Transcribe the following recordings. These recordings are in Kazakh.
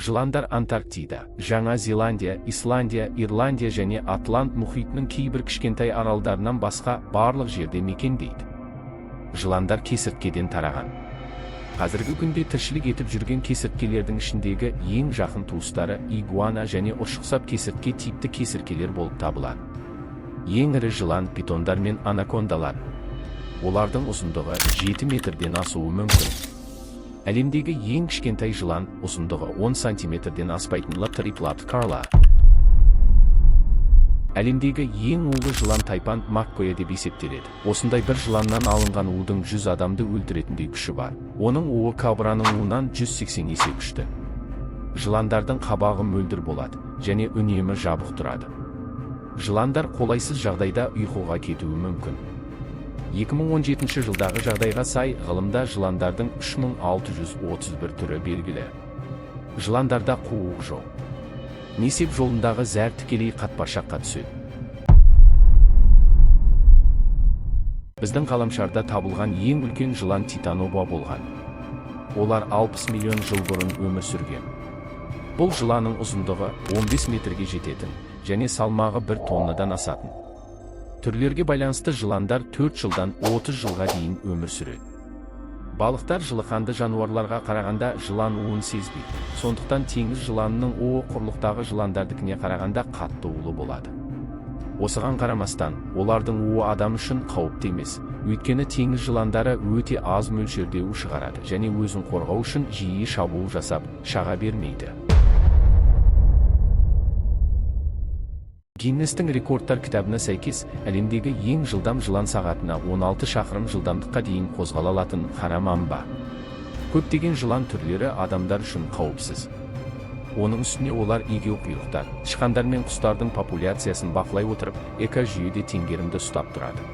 Жыландар Антарктида, Жаңа Зеландия, Исландия, Ирландия және Атлант мұхитының кейбір кішкентай аралдарынан басқа барлық жерде мекендейді. Жыландар кесірткеден тараған. Қазіргі күнде тіршілік етіп жүрген кесірткелердің ішіндегі ең жақын туыстары игуана және ұршықсап кесіртке типті кесірткелер болып табылады. Ең ірі жылан питондар мен анакондалар. Олардың ұзындығы 7 метрден асуы мүмкін. Әлемдегі ең кішкентай жылан ұзындығы 10 сантиметрден аспайтын лапториплат карла. Әлемдегі ең улы жылан тайпан маккоя деп есептеледі. Осындай бір жыланнан алынған уылдың 100 адамды өлтіретіндей күші бар. Оның уы кобраның уынан 180 есе күшті. Жыландардың қабағы мөлдір болады және үнемі жабық тұрады. Жыландар қолайсыз жағдайда ұйқыға кетуі мүмкін. 2017 жылдағы жағдайға сай ғылымда жыландардың 3631 түрі белгілі. Жыландарда қуық жоқ. Несеп жолындағы зәр тікелей қатпаршаққа түседі. Біздің ғаламшарда табылған ең үлкен жылан титаноба болған. Олар 60 миллион жыл бұрын өмір сүрген. Бұл жыланның ұзындығы 15 метрге жететін және салмағы 1 тоннадан асатын. Түрлерге байланысты жыландар 4 жылдан 30 жылға дейін өмір сүреді. Балықтар жылықанды жануарларға қарағанда жылан уын сезбейді. Сондықтан теңіз жыланының уы құрлықтағы жыландардікіне қарағанда қатты улы болады. Осыған қарамастан, олардың уы адам үшін қауіпті емес. Өйткені теңіз жыландары өте аз мөлшерде у шығарады және өзін қорғау үшін жиі шабуыл жасап, шаға бермейді. Гиннестің рекордтар кітабына сәйкес, әлемдегі ең жылдам жылан сағатына 16 шақырым жылдамдыққа дейін қозғала алатын қара мамба. Көптеген жылан түрлері адамдар үшін қауіпсіз. Оның үстіне олар егеу құйрықтар, тышқандар мен құстардың популяциясын бақылай отырып, экожүйеде теңгерімді ұстап тұрады.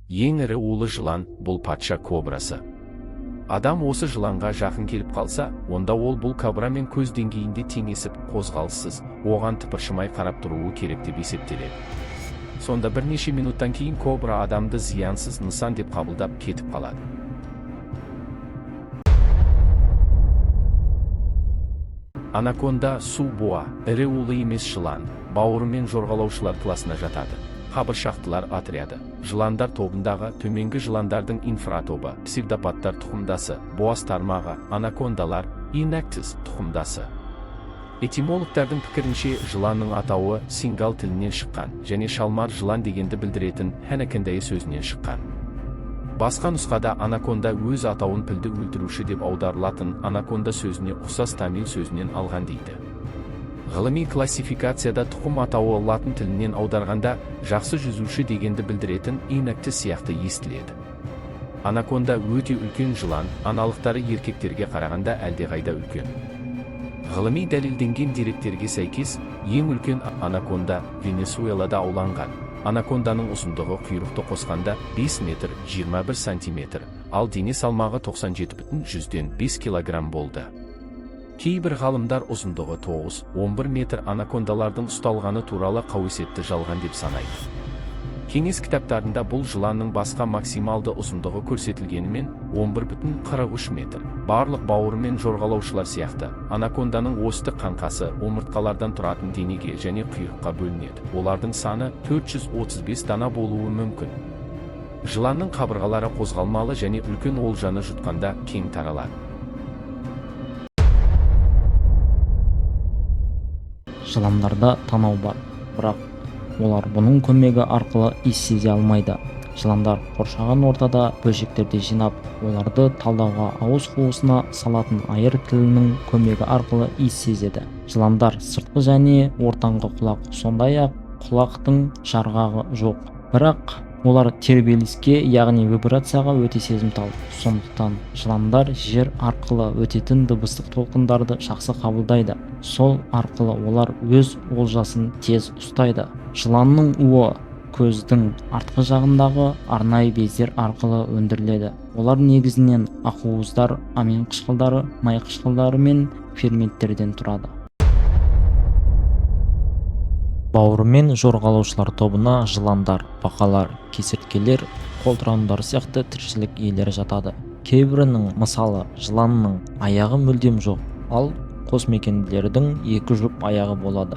Ең ірі улы жылан бұл патша кобрасы. Адам осы жыланға жақын келіп қалса, онда ол бұл кобрамен көз деңгейінде теңесіп, қозғалыссыз, оған тыпыршымай қарап тұруы керек деп есептеледі. Сонда бірнеше минуттан кейін кобра адамды зиянсыз нысан деп қабылдап кетіп қалады. Анаконда су буа, ірі улы емес жылан, бауыры мен жорғалаушылар класына жатады. Қабыршақтылар отряды. Жыландар тобындағы төменгі жыландардың инфратобы, псевдопаттар тұқымдасы, боас тармағы, анакондалар, инактис тұқымдасы. Этимологтардың пікірінше жыланның атауы сингал тілінен шыққан және шалмар жылан дегенді білдіретін хәнәкендайы сөзінен шыққан. Басқа нұсқада анаконда өз атауын пілді өлтіруші деп аударылатын анаконда сөзіне ұқсас тамил сөзінен алған дейді. Ғылыми классификацияда тұқым атауы латын тілінен аударғанда жақсы жүзуші дегенді білдіретін инактис сияқты естіледі. Анаконда өте үлкен жылан, аналықтары еркектерге қарағанда әлдеқайда үлкен. Ғылыми дәлелденген деректерге сәйкес, ең үлкен анаконда Венесуэлада ауланған. Анаконданың ұзындығы құйрықты қосқанда 5 метр 21 сантиметр, ал дене салмағы 97,5 килограмм болды. Кейбір ғалымдар ұзындығы 9-11 метр анакондалардың ұсталғаны туралы қауесетті жалған деп санайды. Кеңес кітаптарында бұл жыланның басқа максималды ұзындығы көрсетілгенімен 11,43 метр. Барлық бауыры мен жорғалаушылар сияқты, анаконданың осты қаңқасы омыртқалардан тұратын денеге және құйрыққа бөлінеді. Олардың саны 435 дана болуы мүмкін. Жыланның қабырғалары қозғалмалы және үлкен олжаны жұтқанда кең таралады. Жыландарда танау бар, бірақ олар бұның көмегі арқылы иіс сезе алмайды. Жыландар қоршаған ортада бөлшектерді жинап, оларды талдауға ауыз қуысына салатын айыр тілінің көмегі арқылы иіс сезеді. Жыландар сыртқы және ортаңғы құлақ, сондай-ақ құлақтың жарғағы жоқ. Бірақ олар тербеліске, яғни вибрацияға өте сезімтал. Сондықтан жыландар жер арқылы өтетін дыбыстық толқындарды жақсы қабылдайды. Сол арқылы олар өз олжасын тез ұстайды. Жыланның уы көздің артқы жағындағы арнайы бездер арқылы өндіріледі. Олар негізінен ақуыздар, амин қышқылдары, май қышқылдары мен ферменттерден тұрады. Бауырымен жорғалаушылар тобына жыландар, бақалар, кесірткелер, қолтырауындар сияқты тіршілік иелері жатады. кейбірінің, мысалы жыланның аяғы мүлдем жоқ, ал қосмекенділердің 2 жұп аяғы болады.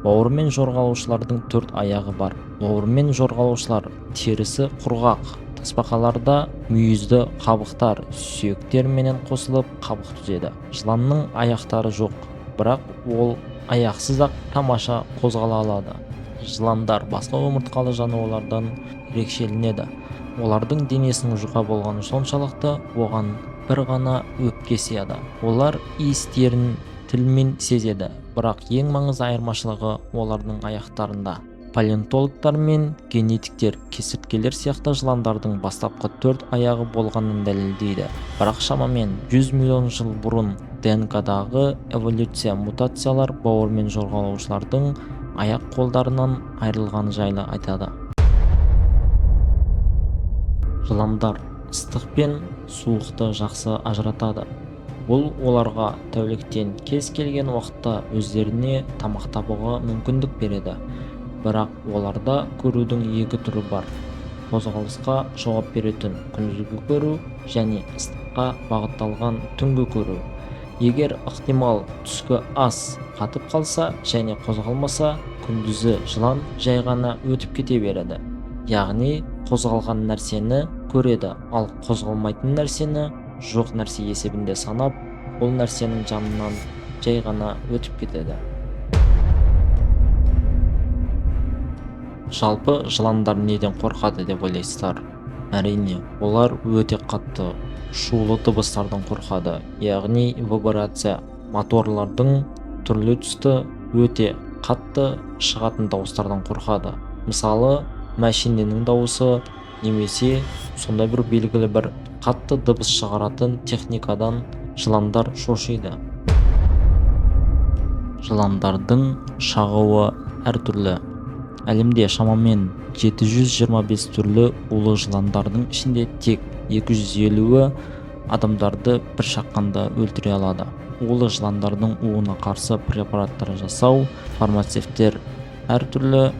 Бауырмен жорғалаушылардың 4 аяғы бар. Бауырмен жорғалаушылар терісі құрғақ, тасбақаларда мүйізді қабықтар сүйектер менен қосылып қабық түзеді. Жыланның аяқтары жоқ, бірақ ол аяқсыз-ақ тамаша қозғала алады. Жыландар басқа омыртқалы жануарлардан ерекшеленеді. Олардың денесінің жұқа болғаны соншалықты оған бір ғана өпке сыяды. Олар иістерін тілмен сезеді, бірақ ең маңызды айырмашылығы олардың аяқтарында. Палеонтологтар мен генетиктер кесірткелер сияқты жыландардың бастапқы 4 аяғы болғанын дәлелдейді. Бірақ шамамен 100 миллион жыл бұрын ДНК-дағы эволюция мутациялар бауырмен жорғалаушылардың аяқ қолдарынан айырылғаны жайлы айтады. Жыландар ыстық пен суықты жақсы ажыратады. Бұл оларға тәуліктен кез келген уақытта өздеріне тамақ табуға мүмкіндік береді. Бірақ оларда көрудің 2 түрі бар: қозғалысқа жауап беретін күндізгі көру және ыстыққа бағытталған түнгі көру. Егер ықтимал түскі ас қатып қалса және қозғалмаса, күндізі жылан жай ғана өтіп кете береді. Яғни қозғалған нәрсені көреді, ал қозғалмайтын нәрсені жоқ нәрсе есебінде санап, ол нәрсенің жанынан жай ғана өтіп кетеді. Жалпы жыландар неден қорқады деп ойлайсыздар? Әрине, олар өте қатты шулы дыбыстардан қорқады, яғни вибрация, моторлардың түрлі түсті өте қатты шығатын дауыстардан қорқады. Мысалы, машиненің дауысы немесе сондай бір белгілі бір қатты дыбыс шығаратын техникадан жыландар шошиды. Жыландардың шағуы әртүрлі. Әлемде шамамен 725 түрлі улы жыландардың ішінде тек 250-і адамдарды бір шаққанда өлтіре алады. Улы жыландардың уына қарсы препараттар жасау, фармацевттер әртүрлі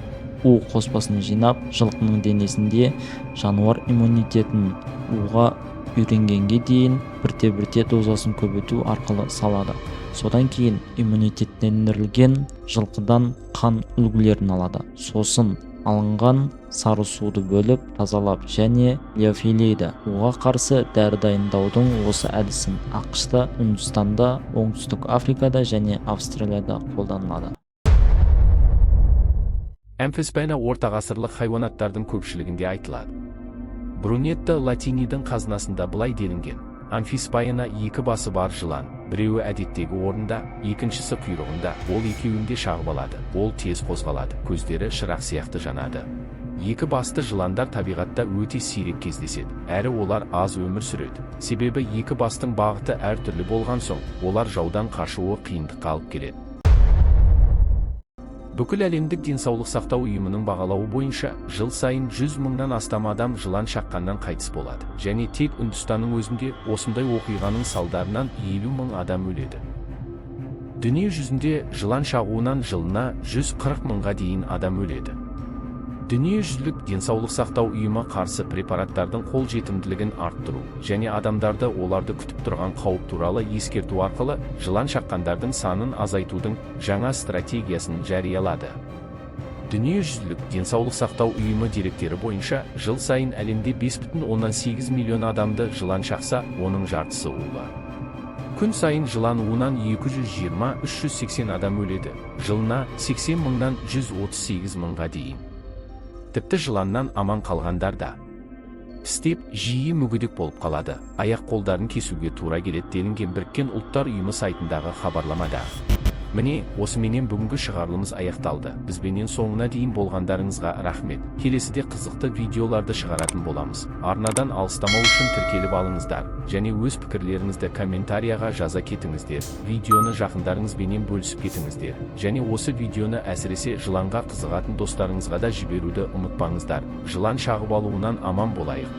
у қоспасын жинап, жылқының денесінде жануар иммунитетін уға үйренгенге дейін бірте-бірте дозасын көбейту арқылы салады. Содан кейін иммунитеттендірілген жылқыдан қан үлгілерін алады. Сосын алынған сары суды бөліп, тазалап және леофилейді. Уға қарсы дәрі дайындаудың осы әдісін ақш-та, Үндістанда, Оңтүстік Африкада және Австралияда қолданылады. Амфисбена ортағасырлық хайуанаттардың көпшілігінде айтылады. Брунетта Латинидің қазынасында былай делінген: амфисбена 2 басы бар жылан, біреуі әдеттегі орында, екіншісі құйрығында. Ол екеуінде шағып алады. Ол тез қозғалады, көздері шырақ сияқты жанады. 2 басты жыландар табиғатта өте сирек кездеседі, әрі олар аз өмір сүреді. Себебі 2 бастың бағыты әртүрлі болған соң, олар жаудан қашуы қиындыққа алып келеді. Бүкіл әлемдік денсаулық сақтау ұйымының бағалауы бойынша, жыл сайын 100 мыңнан астам адам жылан шаққаннан қайтыс болады. Және тек Үндістанның өзінде осындай оқиғаның салдарынан 50 мың адам өледі. Дүние жүзінде жылан шағуынан жылына 140 мыңға дейін адам өледі. Дүниежүзілік денсаулық сақтау ұйымы қарсы препараттардың қолжетімділігін арттыру және адамдарды оларды күтіп тұрған қауіп туралы ескерту арқылы жылан шаққандардың санын азайтудың жаңа стратегиясын жариялады. Дүниежүзілік денсаулық сақтау ұйымы деректері бойынша, жыл сайын әлемде 5,8 миллион адамды жылан шақса, оның жартысы улы. Күн сайын жылан уынан 220-380 адам өледі. Жылына 80 мыңнан 138 мыңға дейін. Тіпті жыланнан аман қалғандар да істеп, жиі мүгедек болып қалады. Аяқ қолдарын кесуге тура келеді делінген Біріккен ұлттар ұйымы сайтындағы хабарламада. Міне, осыменен бүгінгі шығарылымыз аяқталды. Бізбенен соңына дейін болғандарыңызға рахмет. Келесіде қызықты видеоларды шығаратын боламыз. Арнадан алыстамау үшін тіркеліп алыңыздар. Және өз пікірлеріңізді комментарияға жаза кетіңіздер. Видеоны жақындарыңызбенен бөлісіп кетіңіздер. Және осы видеоны әсіресе жыланға қызығатын достарыңызға да жіберуді ұмытпаңыздар. Жылан шағып алуынан аман болайық.